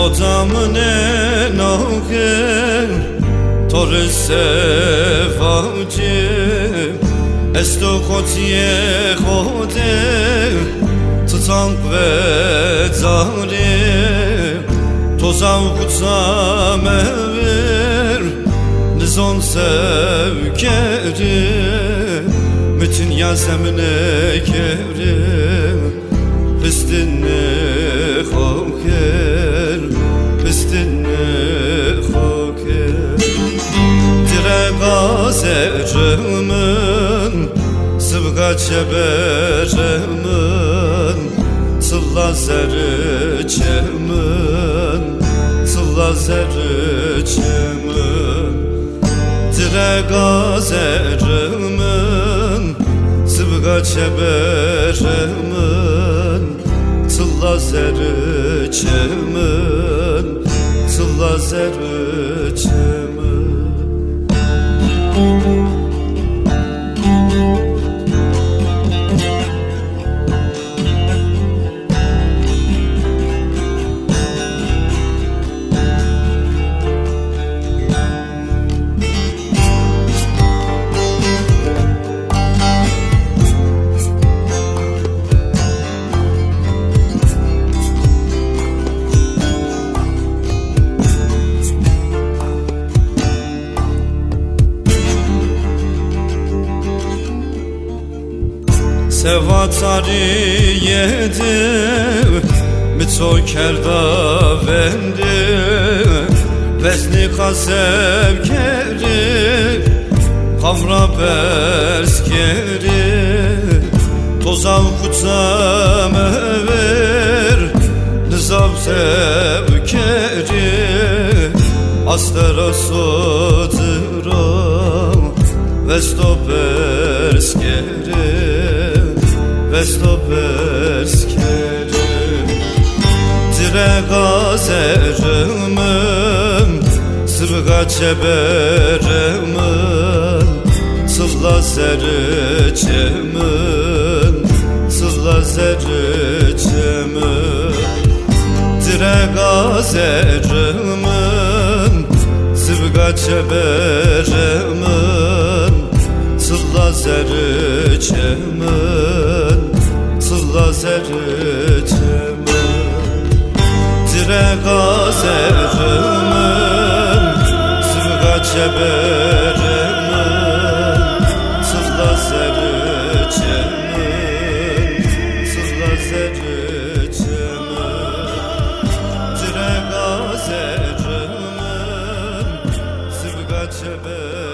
خودمونه ناگه طور سفاجه استو خودیه خوده تو تانک و داره تو zavkutsam evir nizon sevkeri bütün yazemine kevri pistinne xoker pistinne xoker dire gazerimin sıvga çeberimin sılla zerçemin sılla zerçemin dire gazerimin sıvga çeberimin sılla zerçemin sılla zerçemin Sevatari yedi mi to kerda vendi vezni kasev keri kamra bers keri tozav kutsam ver nizav sev keri astera sodra vesto bers keri vesto perskerim dire gazerimin sıvga çeberimin sılla zerçemin sılla zerçemin dire gazerimin sıvga çeberimin sılla zerçemin sılla zerçemin dire gazerimin sıvga çeberimin sılla zerçemin sılla zerçemin dire gazerimin sıvga çeberimin